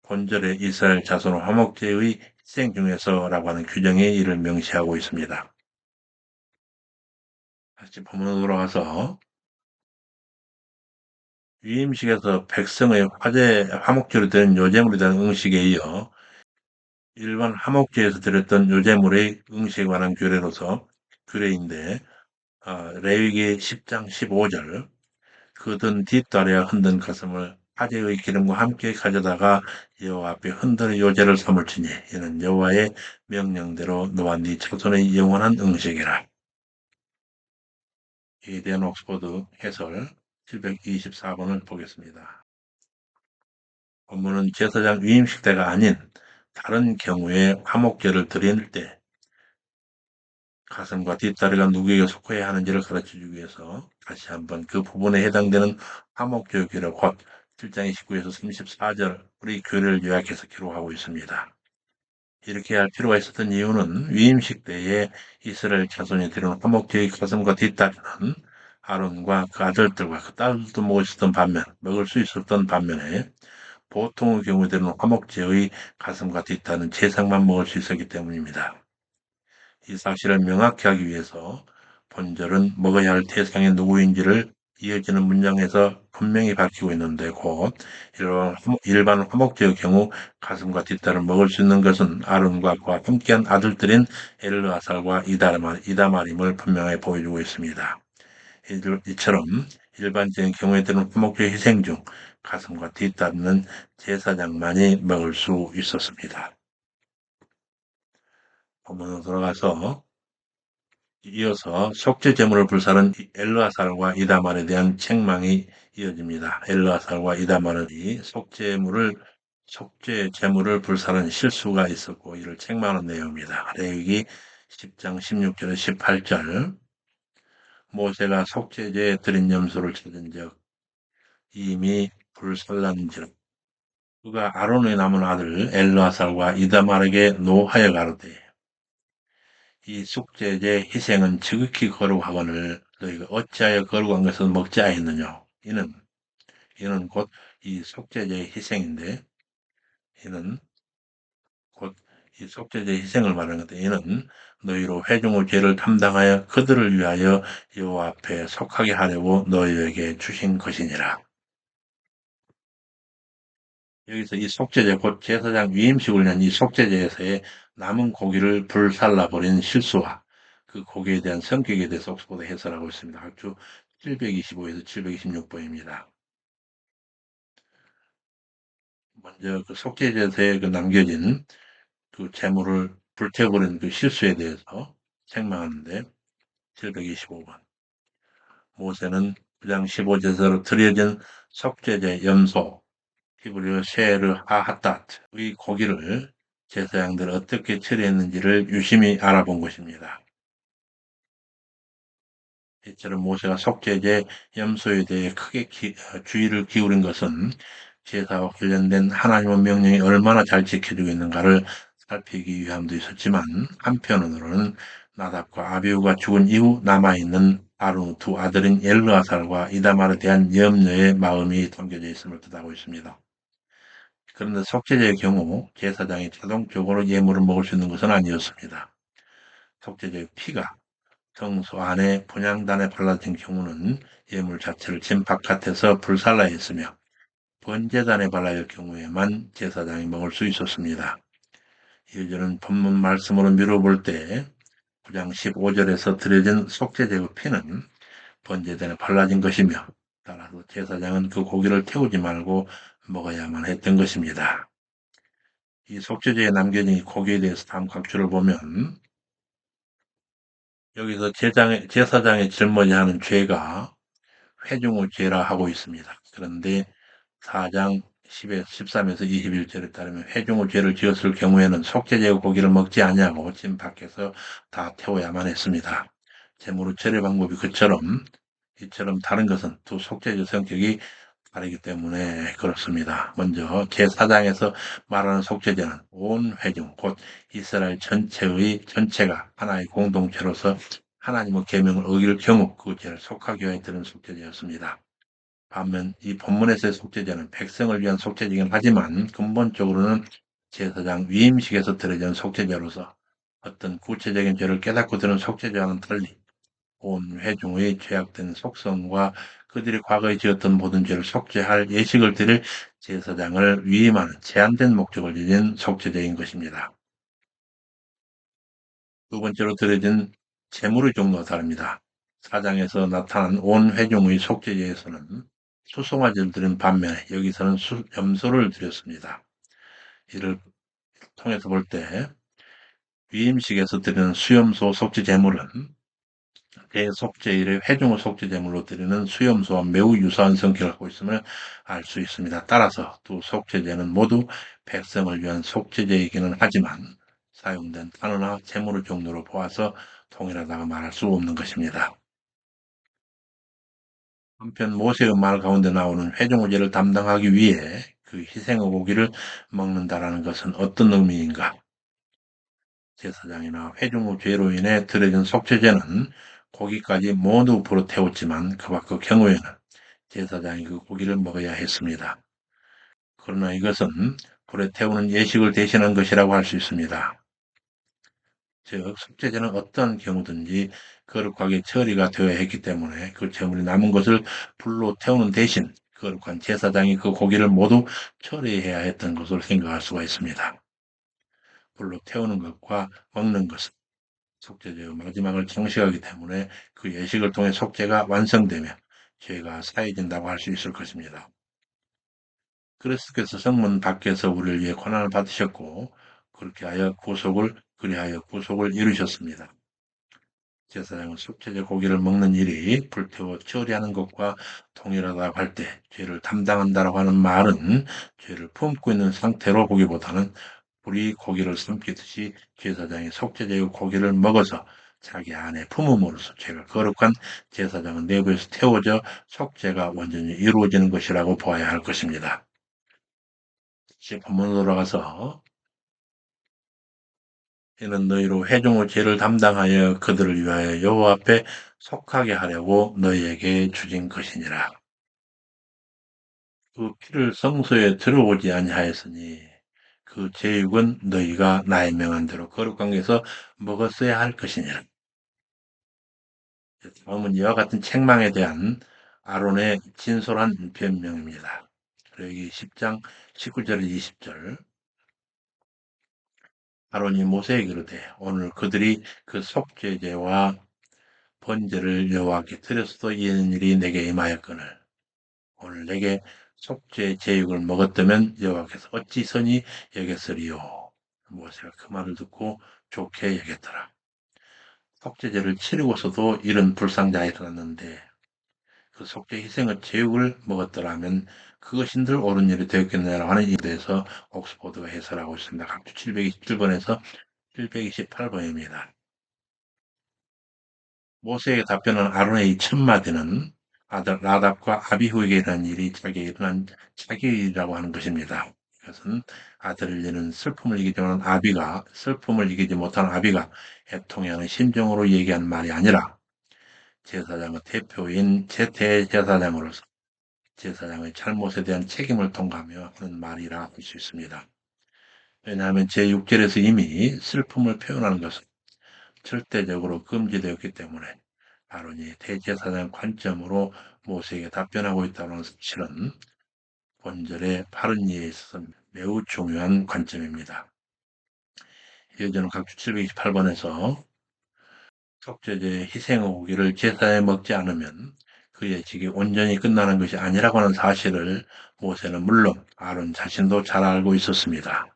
본절에 이스라엘 자손 화목제의 희생 중에서라고 하는 규정이 이를 명시하고 있습니다. 다시 본문으로 돌아가서 위임식에서 백성의 화목제로 드린 요제물에 대한 응식에 이어 일반 화목제에서 드렸던 요제물의 응식에 관한 규례인데 레위기 10장 15절 그든 뒷다리와 흔든 가슴을 화제의 기름과 함께 가져다가 여호와 앞에 흔들 요제를 삼을지니 이는 여호와의 명령대로 너와 네 자손의 영원한 응식이라. 이에 대한 옥스퍼드 해설 724번을 보겠습니다. 본문은 제사장 위임식 때가 아닌 다른 경우에 화목제를 드릴 때 가슴과 뒷다리가 누구에게 속해야 하는지를 가르쳐주기 위해서 다시 한번 그 부분에 해당되는 화목제의 곧 7장 29에서 34절 우리 교례를 요약해서 기록하고 있습니다. 이렇게 할 필요가 있었던 이유는 위임식 때에 이스라엘 자손이 드리는 화목제의 가슴과 뒷다리는 아론과 그 아들들과 그 딸들도 먹을 수 있었던 반면에 보통의 경우에 드리는 화목제의 가슴과 뒷다리는 제사장만 먹을 수 있었기 때문입니다. 이 사실을 명확히 하기 위해서 본절은 먹어야 할 대상이 누구인지를 이어지는 문장에서 분명히 밝히고 있는데 곧 일반 화목제의 경우 가슴과 뒷다리를 먹을 수 있는 것은 아론과 그와 함께한 아들들인 엘르아살과 이다말임을 분명히 보여주고 있습니다. 이처럼 일반적인 경우에 드는 화목제 희생 중 가슴과 뒷다리는 제사장만이 먹을 수 있었습니다. 본문으로 돌아가서 이어서 속죄 제물을 불사른 엘르아살과 이다말에 대한 책망이 이어집니다. 엘르아살과 이다말은 이 속죄 제물을 불사른 실수가 있었고 이를 책망하는 내용입니다. 레위기 10장 16절에 18절 모세가 속죄제에 드린 염소를 찾은 적 이미 불살란즉 그가 아론의 남은 아들 엘르아살과 이다말에게 노하여 가로되 이 속죄제 희생은 지극히 거룩하거늘 너희가 어찌하여 거룩한 것을 먹지 아니하느냐. 이는 곧 이 속죄제의 희생인데 이는 곧 이 속죄제의 희생을 말하는 건데 이는 너희로 회중의 죄를 담당하여 그들을 위하여 여호와 앞에 속하게 하려고 너희에게 주신 것이니라. 여기서 이 속죄제 곧 제사장 위임식을 위한 이 속죄제에서의 남은 고기를 불살라 버린 실수와 그 고기에 대한 성격에 대해서 옥스퍼드 해설하고 있습니다. 학주 725에서 726번입니다. 먼저 그 속죄제에서의 그 남겨진 그 재물을 불태워버린 그 실수에 대해서 책망하는데 725번 모세는 그장 15제사로 드려진 속죄제 염소 히브리어 셰르 하핫닷의 고기를 제사장들 어떻게 처리했는지를 유심히 알아본 것입니다. 이처럼 모세가 속죄제 염소에 대해 크게 주의를 기울인 것은 제사와 관련된 하나님의 명령이 얼마나 잘 지켜지고 있는가를 살피기 위함도 있었지만 한편으로는 나답과 아비후가 죽은 이후 남아있는 아론 두 아들인 엘르아살과 이다말에 대한 염려의 마음이 담겨져 있음을 뜻하고 있습니다. 그런데 속죄제의 경우 제사장이 자동적으로 예물을 먹을 수 있는 것은 아니었습니다. 속죄제의 피가 성소 안에 분향단에 발라진 경우는 예물 자체를 진 바깥에서 불살라야 했으며 번제단에 발라질 경우에만 제사장이 먹을 수 있었습니다. 이어지는 본문 말씀으로 미뤄볼 때 9장 15절에서 드려진 속죄제의 피는 번제단에 발라진 것이며 따라서 제사장은 그 고기를 태우지 말고 먹어야만 했던 것입니다. 이 속죄제에 남겨진 이 고기에 대해서 다음 각주를 보면 여기서 제사장의 짊어지하는 죄가 회중의 죄라 하고 있습니다. 그런데 4장 13에서 21절에 따르면 회중의 죄를 지었을 경우에는 속죄제의 고기를 먹지 아니하고 진 밖에서 다 태워야만 했습니다. 제물의 처리 방법이 그처럼 이처럼 다른 것은 두 속죄제 성격이 다르기 때문에 그렇습니다. 먼저 제4장에서 말하는 속죄제는 온 회중 곧 이스라엘 전체가 하나의 공동체로서 하나님의 계명을 어길 경우 그 죄를 속하게 하여 드는 속죄제였습니다. 반면 이 본문에서의 속죄제는 백성을 위한 속죄제이긴 하지만 근본적으로는 제사장 위임식에서 드려진 속죄제로서 어떤 구체적인 죄를 깨닫고 드는 속죄제와는 달리 온 회중의 죄악된 속성과 그들이 과거에 지었던 모든 죄를 속죄할 예식을 드릴 제사장을 위임하는 제한된 목적을 지닌 속죄제인 것입니다. 두 번째로 드려진 제물의 종류가 다릅니다. 사장에서 나타난 온 회중의 속죄제에서는 수송아지를 드린 반면에 여기서는 염소를 드렸습니다. 이를 통해서 볼 때 위임식에서 드리는 수염소 속죄 제물은 대속죄일의 회중의 속죄 제물로 드리는 수염소와 매우 유사한 성격을 갖고 있음을 알 수 있습니다. 따라서 두 속죄제는 모두 백성을 위한 속죄제이기는 하지만 사용된 단어나 제물의 종류로 보아서 동일하다고 말할 수 없는 것입니다. 한편 모세의 말 가운데 나오는 회중의 죄를 담당하기 위해 그 희생의 고기를 먹는다라는 것은 어떤 의미인가? 제사장이나 회중의 죄로 인해 드려진 속죄제는 고기까지 모두 불어 태웠지만 그 밖의 경우에는 제사장이 그 고기를 먹어야 했습니다. 그러나 이것은 불에 태우는 예식을 대신한 것이라고 할 수 있습니다. 즉 속죄제는 어떤 경우든지 거룩하게 처리가 되어야 했기 때문에 그 제물이 남은 것을 불로 태우는 대신 거룩한 제사장이 그 고기를 모두 처리해야 했던 것으로 생각할 수가 있습니다. 불로 태우는 것과 먹는 것은 속죄제의 마지막을 장식하기 때문에 그 예식을 통해 속죄가 완성되며 죄가 사해진다고 할 수 있을 것입니다. 그리스도께서 성문 밖에서 우리를 위해 고난을 받으셨고 그리하여 구속을 이루셨습니다. 제사장은 속죄제 고기를 먹는 일이 불태워 처리하는 것과 동일하다고 할 때 죄를 담당한다라고 하는 말은 죄를 품고 있는 상태로 보기보다는 불이 고기를 삼키듯이 제사장이 속죄제의 고기를 먹어서 자기 안에 품음으로써 죄가 거룩한 제사장은 내부에서 태워져 속죄가 완전히 이루어지는 것이라고 보아야 할 것입니다. 이제 본문으로 돌아가서 이는 너희로 회중의 죄를 담당하여 그들을 위하여 여호와 앞에 속하게 하려고 너희에게 주진 것이니라. 그 피를 성소에 들어오지 아니하였으니 그 제육은 너희가 나의 명한 대로 거룩한 것에서 먹었어야 할 것이니라. 다음은 이와 같은 책망에 대한 아론의 진솔한 변명입니다. 여기 10장 19절 20절 아론이 모세에게 이르되 오늘 그들이 그 속죄제와 번제를 여호와께 드렸어도 이런 일이 내게 임하였거늘 오늘 내게 속죄 제육을 먹었다면 여호와께서 어찌 선히 여겼으리요. 모세가 그 말을 듣고 좋게 여겼더라. 속죄제를 치르고서도 이런 불상자가 일어났는데 그 속죄 희생의 제육을 먹었더라면 그것이 늘 옳은 일이 되었겠느냐라고 하는 이에 대해서 옥스포드가 해설하고 있습니다. 각주 727번에서 728번입니다. 모세의 답변은 아론의 이 첫마디는 아들 나답과 아비후에게 일어난 일이 자기에게 일어난 자기 일이라고 하는 것입니다. 이것은 아들을 잃는 슬픔을 이기지만 슬픔을 이기지 못한 아비가 애통해하는 심정으로 얘기한 말이 아니라 제사장의 대표인 대제사장으로서 제사장의 잘못에 대한 책임을 통과하며 하는 말이라 할 수 있습니다. 왜냐하면 제6절에서 이미 슬픔을 표현하는 것은 절대적으로 금지되었기 때문에 아론이 대제사장 관점으로 모세에게 답변하고 있다는 사실은 본절의 바른 이해에 있어서 매우 중요한 관점입니다. 예전은 각주 728번에서 속죄제의 희생의 고기를 제사에 먹지 않으면 그의 직이 온전히 끝나는 것이 아니라고 하는 사실을 모세는 물론 아론 자신도 잘 알고 있었습니다.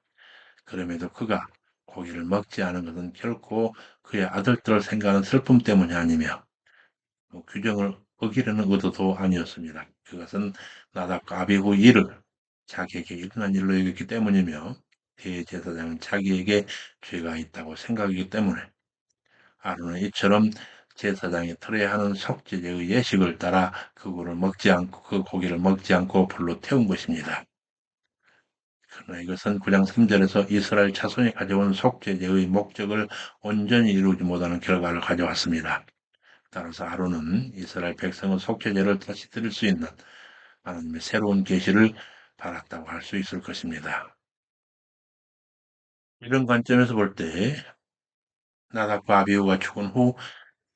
그럼에도 그가 고기를 먹지 않은 것은 결코 그의 아들들을 생각하는 슬픔 때문이 아니며 규정을 어기려는 의도도 아니었습니다. 그것은 나답과 아비후 일을 자기에게 일어난 일로 여겼기 때문이며 대제사장은 자기에게 죄가 있다고 생각하기 때문에 아론은 이처럼 제사장이 틀어야 하는 속죄제의 예식을 따라 그 고기를 먹지 않고 불로 태운 것입니다. 그러나 이것은 9장 3절에서 이스라엘 자손이 가져온 속죄제의 목적을 온전히 이루지 못하는 결과를 가져왔습니다. 따라서 아론은 이스라엘 백성의 속죄제를 다시 드릴 수 있는 하나님의 새로운 계시를 받았다고 할 수 있을 것입니다. 이런 관점에서 볼 때 나답과 아비후가 죽은 후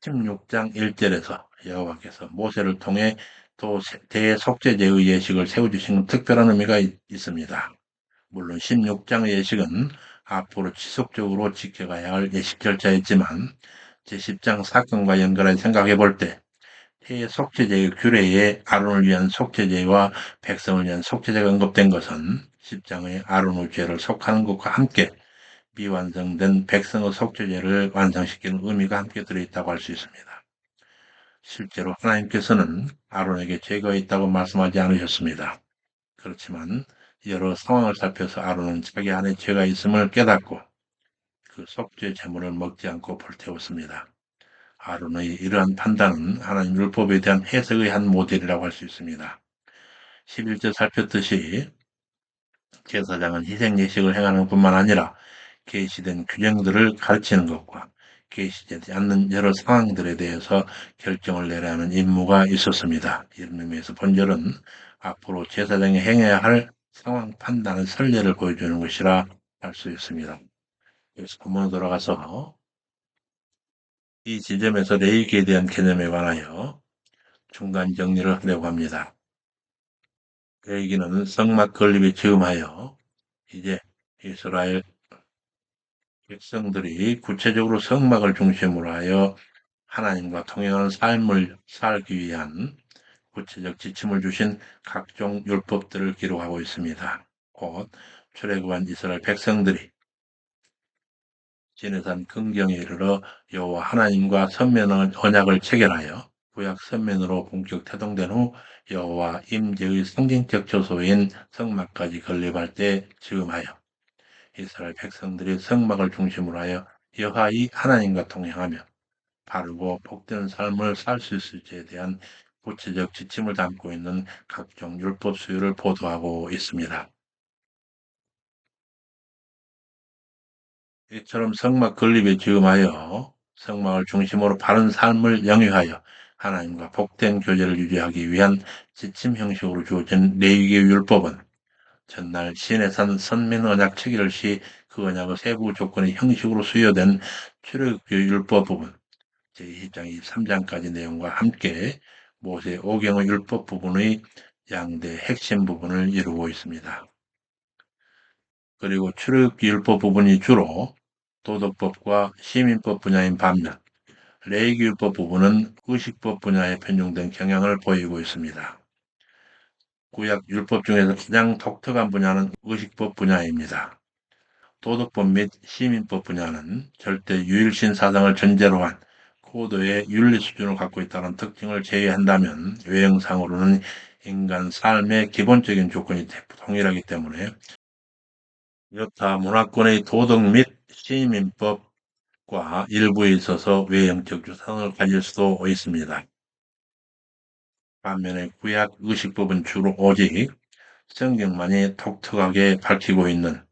16장 1절에서 여호와께서 모세를 통해 또 대속죄제의 예식을 세워주신 특별한 의미가 있습니다. 물론 16장의 예식은 앞으로 지속적으로 지켜가야 할 예식 절차였지만 제10장 사건과 연결해 생각해 볼 때 속죄제의 규례에 아론을 위한 속죄제와 백성을 위한 속죄제가 언급된 것은 10장의 아론의 죄를 속하는 것과 함께 미완성된 백성의 속죄제를 완성시키는 의미가 함께 들어있다고 할 수 있습니다. 실제로 하나님께서는 아론에게 죄가 있다고 말씀하지 않으셨습니다. 그렇지만 여러 상황을 살펴서 아론은 자기 안에 죄가 있음을 깨닫고 그 속죄 제물을 먹지 않고 불태웠습니다. 아론의 이러한 판단은 하나님 율법에 대한 해석의 한 모델이라고 할 수 있습니다. 11절 살폈듯이 제사장은 희생 예식을 행하는 뿐만 아니라 계시된 규정들을 가르치는 것과 계시되지 않는 여러 상황들에 대해서 결정을 내려야 하는 임무가 있었습니다. 이런 의미에서 본절은 앞으로 제사장이 행해야 할 상황 판단의 선례를 보여주는 것이라 할 수 있습니다. 그래서 본문으로 돌아가서 이 지점에서 레위기에 대한 개념에 관하여 중간 정리를 하려고 합니다. 레위기는 성막 건립에 즈음하여 이제 이스라엘 백성들이 구체적으로 성막을 중심으로 하여 하나님과 통행하는 삶을 살기 위한 구체적 지침을 주신 각종 율법들을 기록하고 있습니다. 곧 출애굽한 이스라엘 백성들이 시내산 긍경에 이르러 여호와 하나님과 선면 언약을 체결하여 구약 선면으로 본격 태동된 후 여호와 임재의 상징적 처소인 성막까지 건립할 때 즈음하여 이스라엘 백성들이 성막을 중심으로 하여 여호와의 하나님과 동행하며 바르고 복되는 삶을 살 수 있을지에 대한 구체적 지침을 담고 있는 각종 율법 수요를 보도하고 있습니다. 이처럼 성막 건립에 즈음하여 성막을 중심으로 바른 삶을 영위하여 하나님과 복된 교제를 유지하기 위한 지침 형식으로 주어진 레위기 율법은 전날 시내산 선민 언약 체결 시 그 언약의 세부 조건의 형식으로 수여된 출애굽기 율법 부분 제20장 23장까지 내용과 함께 모세 오경의 율법 부분의 양대 핵심 부분을 이루고 있습니다. 그리고 출애굽기 율법 부분이 주로 도덕법과 시민법 분야인 반면 레위기 율법 부분은 의식법 분야에 편중된 경향을 보이고 있습니다. 구약 율법 중에서 가장 독특한 분야는 의식법 분야입니다. 도덕법 및 시민법 분야는 절대 유일신 사상을 전제로 한 고도의 윤리 수준을 갖고 있다는 특징을 제외한다면 외형상으로는 인간 삶의 기본적인 조건이 동일하기 때문에 여타 문화권의 도덕 및 시민법과 일부에 있어서 외형적 유사성을 가질 수도 있습니다. 반면에 구약 의식법은 주로 오직 성경만이 독특하게 밝히고 있는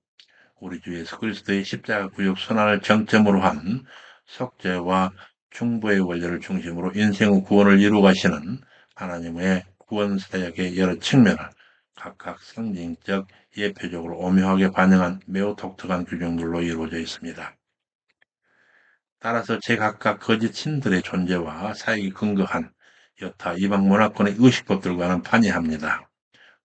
우리 주 예수 그리스도의 십자가 구역 순환을 정점으로 한 속죄와 충보의 원리를 중심으로 인생의 구원을 이루 가시는 하나님의 구원 사역의 여러 측면을 각각 상징적 예표적으로 오묘하게 반영한 매우 독특한 규정들로 이루어져 있습니다. 따라서 제각각 거짓 신들의 존재와 사역이 근거한 여타 이방 문화권의 의식법들과는 판이합니다.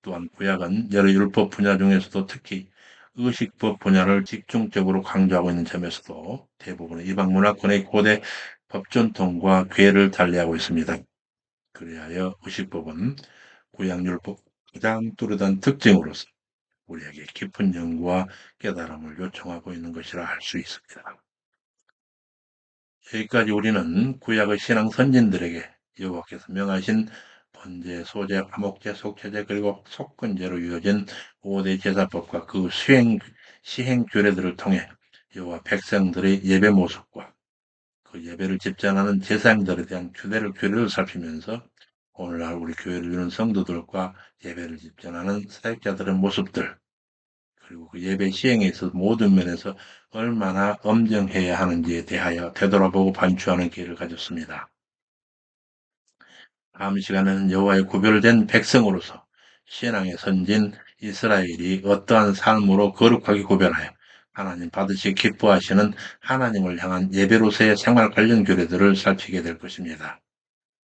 또한 구약은 여러 율법 분야 중에서도 특히 의식법 분야를 집중적으로 강조하고 있는 점에서도 대부분의 이방 문화권의 고대 법전통과 궤를 달리하고 있습니다. 그리하여 의식법은 구약 율법 가장 뚜렷한 특징으로서 우리에게 깊은 연구와 깨달음을 요청하고 있는 것이라 할 수 있습니다. 여기까지 우리는 구약의 신앙 선진들에게 여호와께서 명하신 번제, 소제, 화목제, 속죄제 그리고 속건제로 이어진 5대 제사법과 그 시행 규례들을 통해 여호와 백성들의 예배 모습과 그 예배를 집전하는 제사장들에 대한 규례를 살피면서 오늘날 우리 교회를 이루는 성도들과 예배를 집전하는 사역자들의 모습들 그리고 그 예배 시행에 있어서 모든 면에서 얼마나 엄정해야 하는지에 대하여 되돌아보고 반추하는 기회를 가졌습니다. 다음 시간에는 여호와의 구별된 백성으로서 신앙의 선진 이스라엘이 어떠한 삶으로 거룩하게 구별하여 하나님 받으시 기뻐하시는 하나님을 향한 예배로서의 생활 관련 규례들을 살피게 될 것입니다.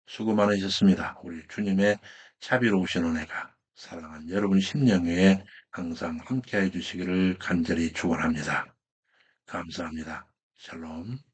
수고 많으셨습니다. 우리 주님의 자비로우신 은혜가 사랑하는 여러분 심령에 항상 함께해 주시기를 간절히 축원합니다. 감사합니다. 샬롬.